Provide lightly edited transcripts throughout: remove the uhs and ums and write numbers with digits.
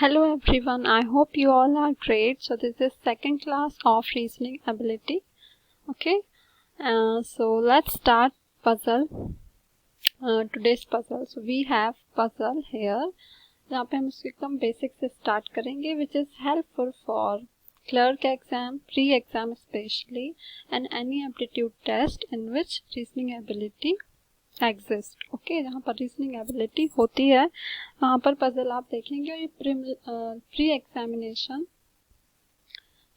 Hello everyone, I hope you all are great. So this is second class of reasoning ability. Okay, so let's start puzzle. Today's puzzle. So we have puzzle here. जहाँ पे हम इसको एकदम basic से start करेंगे, which is helpful for clerk exam, pre-exam especially, and any aptitude test in which reasoning ability exist. Okay, जहाँ पर reasoning ability होती है वहाँ पर पजल आप देखेंगे और ये प्री एग्जामिनेशन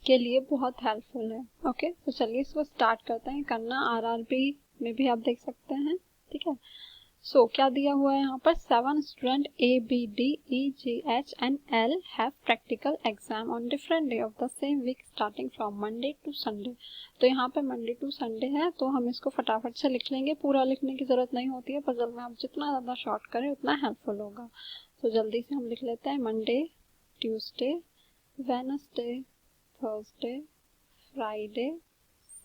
के लिए बहुत हेल्पफुल है. ओके, तो चलिए इसको स्टार्ट करते हैं करना. आरआरबी में भी आप देख सकते हैं. ठीक है. सो क्या दिया हुआ है यहाँ पर? 7 student A B D E G H and L have practical exam on different day of the same week starting from Monday to Sunday. तो यहाँ पे मंडे टू संडे है, तो हम इसको फटाफट से लिख लेंगे. पूरा लिखने की जरूरत नहीं होती है पजल में, आप जितना ज़्यादा शॉर्ट करें उतना हेल्पफुल होगा. तो जल्दी से हम लिख लेते हैं Monday, Tuesday, Wednesday, Thursday, Friday,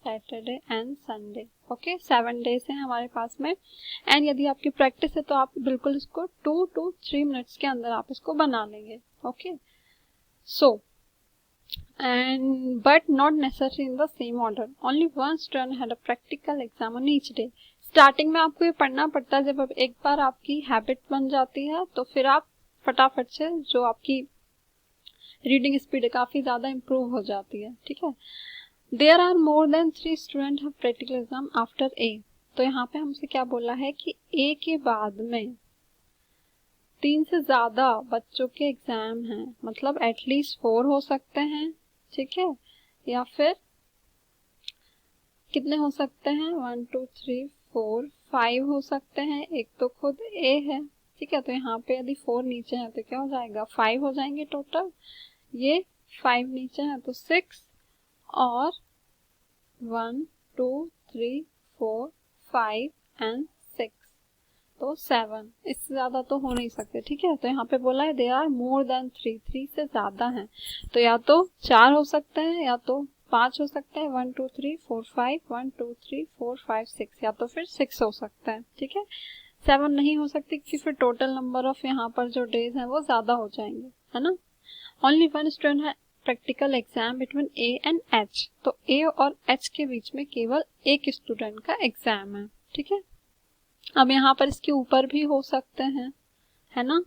Saturday and Sunday. Okay, 7 days हैं हमारे पास में. एंड यदि आपकी प्रैक्टिस है तो आप बिल्कुल इसको 2 to 3 मिनट्स के अंदर आप इसको बना लेंगे. Okay, so and but not necessary in the same order. Only one student had a practical exam on each day. Starting में आपको ये पढ़ना पड़ता है. जब एक बार आपकी हैबिट बन जाती है तो फिर आप फटाफट से जो आपकी रीडिंग स्पीड है काफी ज्यादा इंप्रूव हो जाती है. ठीक है. There are more than 3 students have practical exam after A. तो यहाँ पे हमसे क्या बोला है कि A के बाद में 3 से ज्यादा बच्चों के एग्जाम हैं, मतलब एटलीस्ट 4 हो सकते हैं. ठीक है, या फिर कितने हो सकते हैं? 1 2 3 4 5 हो सकते हैं. एक तो खुद A है. ठीक है, तो यहाँ पे यदि 4 नीचे है तो क्या हो जाएगा? 5 हो जाएंगे टोटल. ये 5 नीचे है तो 6 और 1 2 3 4 5 एंड 6 तो 7. इससे ज्यादा तो हो नहीं सकते. ठीक है, तो यहाँ पे बोला है दे आर मोर देन 3 से ज्यादा हैं, तो या तो 4 हो सकते हैं या तो 5 हो सकते हैं. 1 2 3 4 5 1 2 3 4 5 6, या तो फिर 6 हो सकता है. ठीक है, 7 नहीं हो सकती क्योंकि फिर टोटल नंबर ऑफ यहाँ पर जो डेज हैं वो ज्यादा हो जाएंगे, है ना. ओनली वन स्टूडेंट है practical exam between A and H. तो ए और एच के बीच में केवल एक स्टूडेंट का एग्जाम है. ठीक है, अब यहाँ पर इसके ऊपर भी हो सकते हैं, है ना.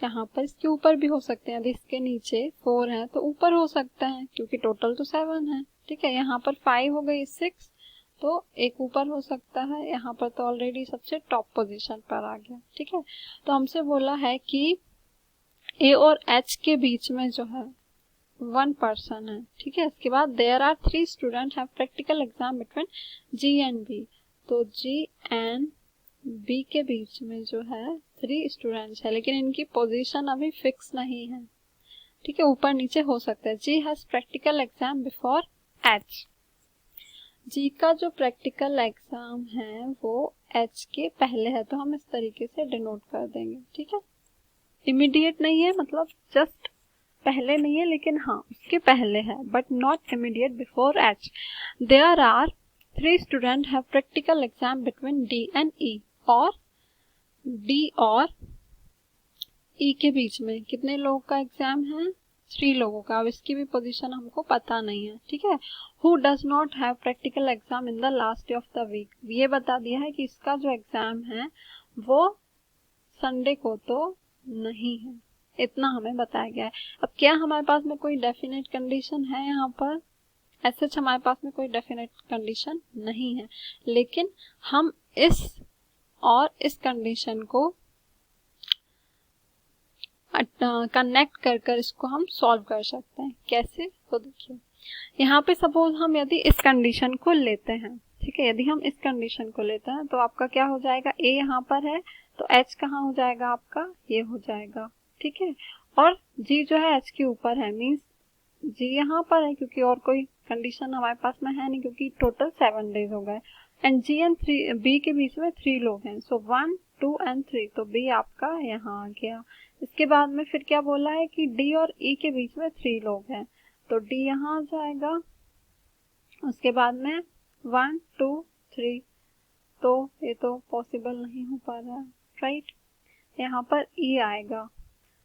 यहाँ पर इसके ऊपर भी हो सकते हैं. यदि इसके नीचे 4 है तो ऊपर हो सकता है क्योंकि टोटल तो 7 है. ठीक है, यहाँ पर 5 हो गई, 6, तो एक ऊपर हो सकता है. यहाँ पर तो ऑलरेडी सबसे टॉप पोजीशन पर आ गया. ठीक है, तो हमसे बोला है कि ए और एच के बीच में जो है 1 पर्सन है. ठीक है, इसके बाद there are 3 student have practical exam between G and B. तो जी एंड बी के बीच में जो है 3 स्टूडेंट्स है, लेकिन इनकी पोजीशन अभी फिक्स नहीं है. ठीक है, ऊपर नीचे हो सकता है. G has practical exam before H. जी का जो प्रैक्टिकल एग्जाम है वो एच के पहले है, तो हम इस तरीके से डिनोट कर देंगे. ठीक है, इमीडिएट नहीं है, मतलब जस्ट पहले नहीं है, लेकिन हाँ उसके पहले है, but not immediate before H. There are 3 student have practical exam between D and E. और डी और ई के बीच में कितने लोगों का एग्जाम है? 3 लोगों का. अब इसकी भी पोजीशन हमको पता नहीं है. ठीक है, who does not have practical exam in the last day of the week. ये बता दिया है कि इसका जो एग्जाम है वो संडे को तो नहीं है, इतना हमें बताया गया है. अब क्या हमारे पास में कोई डेफिनेट कंडीशन है? यहाँ पर ऐसे हमारे पास में कोई डेफिनेट कंडीशन नहीं है, लेकिन हम इस और इस कंडीशन को कनेक्ट कर कर इसको हम सॉल्व कर सकते हैं. कैसे? तो देखिए, यहाँ पे सपोज हम यदि इस कंडीशन को लेते हैं. ठीक है, यदि हम इस कंडीशन को लेते हैं तो आपका क्या हो जाएगा? ए यहाँ पर है तो एच कहाँ हो जाएगा आपका? ये हो जाएगा. ठीक है, और जी जो है एच के ऊपर है, मीन्स जी यहाँ पर है क्योंकि और कोई कंडीशन हमारे पास में है नहीं, क्योंकि टोटल 7 डेज हो गए. एंड जी एंड बी के बीच में 3 लोग हैं, सो 1 2 एंड 3, तो बी आपका यहाँ आ गया. इसके बाद में फिर क्या बोला है कि डी और ई के बीच में 3 लोग हैं, तो डी यहाँ आ जाएगा. उसके बाद में 1 2 3, तो ये तो पॉसिबल नहीं हो पा रहा है, राइट. यहाँ पर ई आएगा,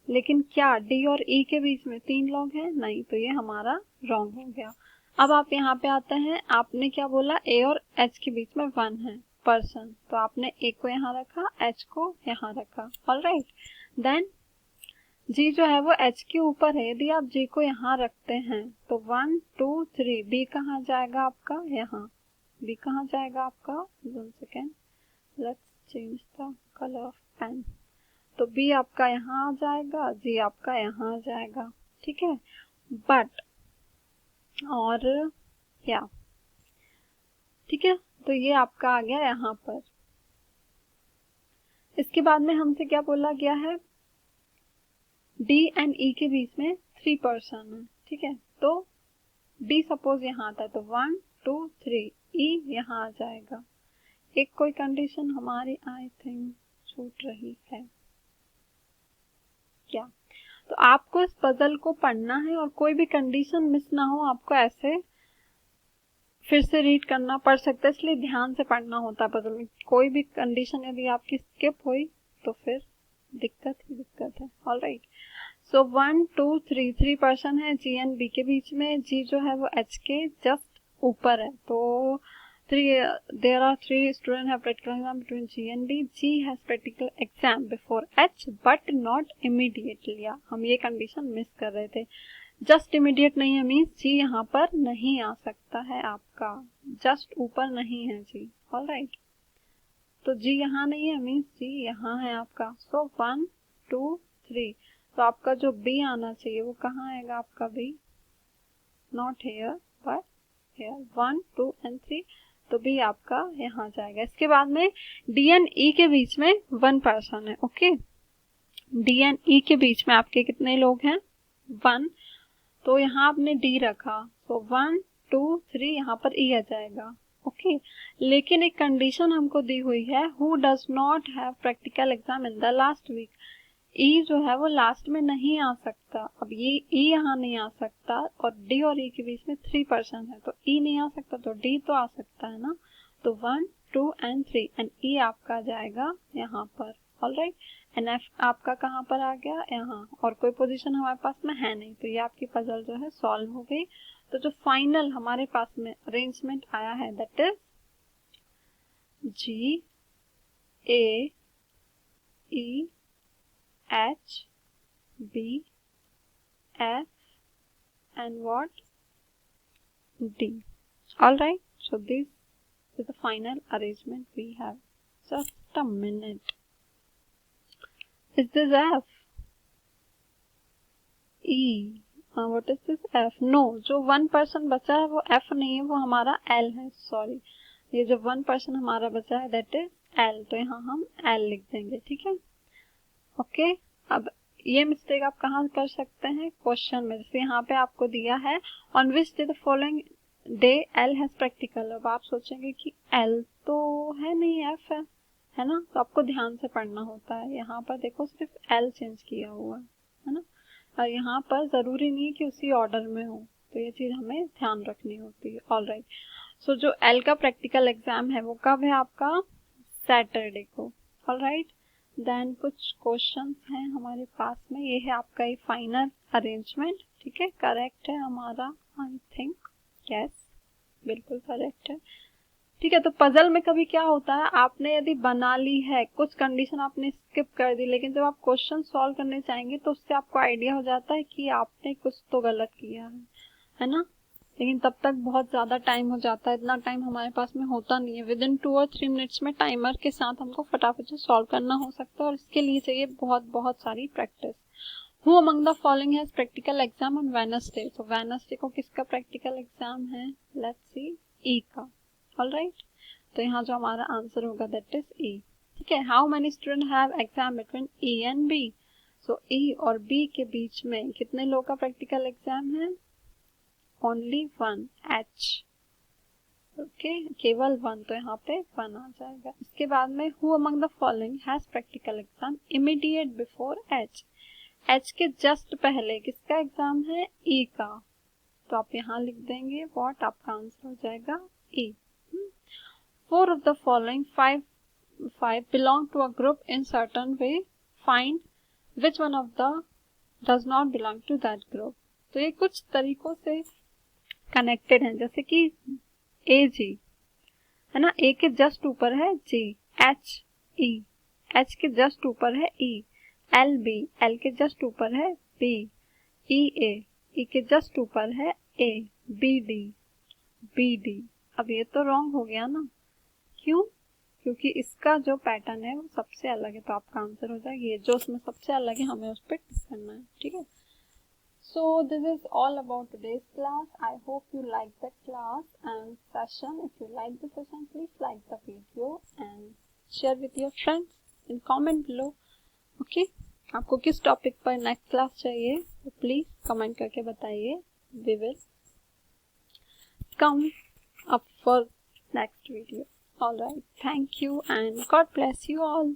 लेकिन क्या डी और ई के बीच में 3 लोग हैं? नहीं, तो ये हमारा रॉन्ग हो गया। अब आप यहाँ पे आते हैं, आपने क्या बोला, ए और एच के बीच में 1 है पर्सन, तो आपने ए को यहाँ रखा, एच को यहाँ रखा। ऑलराइट, देन जी जो है वो एच के ऊपर है, यदि आप जी को यहाँ रखते हैं तो 1 2 3, बी कहाँ जाएगा आपका? यहाँ। बी कहाँ जाएगा आपका? 1 second, let's change the colour of pen. तो बी आपका यहाँ आ जाएगा, जी आपका यहाँ आ जाएगा, ठीक है। बट और या ठीक है, तो ये आपका आ गया यहाँ पर। इसके बाद में हमसे क्या बोला गया है? डी एंड ई के बीच में 3 पर्सन है, ठीक है। तो डी सपोज यहाँ आता है तो 1 2 3, ई यहाँ आ जाएगा। एक कोई कंडीशन हमारी आई थिंक छूट रही है क्या? तो आपको इस पजल को पढ़ना है और कोई भी कंडीशन मिस ना हो, आपको ऐसे फिर से रीड करना पड़ सकता है, इसलिए ध्यान से पढ़ना होता है पजल में। कोई भी कंडीशन यदि आपकी स्किप हुई तो फिर दिक्कत ही दिक्कत है। ऑलराइट, सो 1 2 3, 3 पर्सन है जी एंड बी के बीच में। जी जो है वो एच के जस्ट ऊपर है, तो there are 3 students have practical exam between G and D. G has practical exam before H but not immediately. या हम ये कंडीशन मिस कर रहे थे। जस्ट इमीडिएट नहीं है मीन्स जी यहाँ पर नहीं आ सकता है आपका, जस्ट ऊपर नहीं है जी। ऑलराइट, तो जी यहाँ नहीं है मीन्स जी यहाँ है आपका। सो 1 2 3, तो आपका जो बी आना चाहिए वो कहाँ आएगा आपका? B not here but here. 1 2 and 3, तो बी आपका यहाँ जाएगा। इसके बाद में डी एंड ई के बीच में 1 पर्सन है। ओके, डी एंड ई के बीच में आपके कितने लोग हैं? 1, तो यहाँ आपने डी रखा, तो 1 2 3 यहाँ पर ई आ जाएगा। ओके, लेकिन एक कंडीशन हमको दी हुई है, who does not have practical exam in the last week. E जो है वो लास्ट में नहीं आ सकता। अब ये ई यहाँ नहीं आ सकता और डी और ई के बीच में 3 पर्सन है, तो ई नहीं आ सकता तो डी तो आ सकता है ना। तो 1 2 एंड 3 एंड ई आपका जाएगा यहाँ पर। ऑलराइट, एंड एफ आपका कहाँ पर आ गया? यहाँ। और कोई पोजीशन हमारे पास में है नहीं, तो ये आपकी पजल जो है सॉल्व हो गई। तो जो फाइनल हमारे पास में अरेंजमेंट आया है that is G A E H B F and what? D. All right. So this is the final arrangement we have. Just a minute. Is this F? E. What is this F? No. जो 1 person बचा है वो F नहीं है, वो हमारा L है। Sorry, ये जो 1 पर्सन हमारा बचा है दैट इज L, तो यहाँ हम L लिख देंगे, ठीक है। ओके, अब ये मिस्टेक आप कहाँ कर सकते हैं? क्वेश्चन में, जैसे यहाँ पे आपको दिया है on which day the following day L has practical. अब आप सोचेंगे कि एल तो है नहीं, एफ है ना, तो आपको ध्यान से पढ़ना होता है। यहाँ पर देखो सिर्फ एल चेंज किया हुआ है ना, और यहाँ पर जरूरी नहीं कि उसी ऑर्डर में हो, तो ये चीज हमें ध्यान रखनी होती है। ऑलराइट, सो जो एल का प्रैक्टिकल एग्जाम है वो कब है आपका? सैटरडे को। ऑलराइट, देन कुछ क्वेश्चंस हैं हमारे पास में, ये है आपका ये फाइनल अरेंजमेंट, ठीक है। करेक्ट है हमारा, आई थिंक यस, बिल्कुल करेक्ट है, ठीक है। तो पजल में कभी क्या होता है, आपने यदि बना ली है, कुछ कंडीशन आपने स्किप कर दी, लेकिन जब आप क्वेश्चन सॉल्व करने चाहेंगे तो उससे आपको आइडिया हो जाता है कि आपने कुछ तो गलत किया है ना। लेकिन तब तक बहुत ज़्यादा टाइम हो जाता है, इतना टाइम हमारे पास में होता नहीं है। विद इन 2 और 3 मिनट्स में टाइमर के साथ हमको फटाफट से सॉल्व करना हो सकता है, और इसके लिए चाहिए बहुत सारी practice. Who among the following has practical exam on Wednesday. तो वेडनेसडे को किसका प्रैक्टिकल एग्जाम है? लेट्स सी, ई का। ऑलराइट, तो यहाँ जो हमारा आंसर होगा दैट इज ई, ठीक है। How many student have exam between E and B. So E और बी के बीच में कितने लोग का प्रैक्टिकल एग्जाम है? ओनली 1, H, ओके, केवल 1, तो यहाँ पे 1 आ जाएगा। इसके बाद में who among the following has practical exam immediate before H। H के जस्ट पहले किसका एग्जाम है? E का, तो आप यहाँ लिख देंगे व्हाट, आपका आंसर हो जाएगा E। 4 of the following 5 belong to a group in certain way, find which one of the does not belong to that group. तो ये कुछ तरीकों से कनेक्टेड हैं, जैसे कि ए जी है ना, ए के जस्ट ऊपर है जी, एच ई, एच के जस्ट ऊपर है ई, एल बी, एल के जस्ट ऊपर है बी, ई ए, ई के जस्ट ऊपर है ए, बी डी, बी डी। अब ये तो रॉन्ग हो गया ना, क्यों? क्योंकि इसका जो पैटर्न है वो सबसे अलग है, तो आपका आंसर हो जाएगा ये, जो उसमें सबसे अलग है हमें उस पर टिक करना है, ठीक है। So this is all about today's class. I hope you liked the class and session. If you like the session, please like the video and share with your friends in comment below. Okay? आपको किस topic पर next class चाहिए तो please comment करके बताइए. We will come up for next video. All right. Thank you and God bless you all.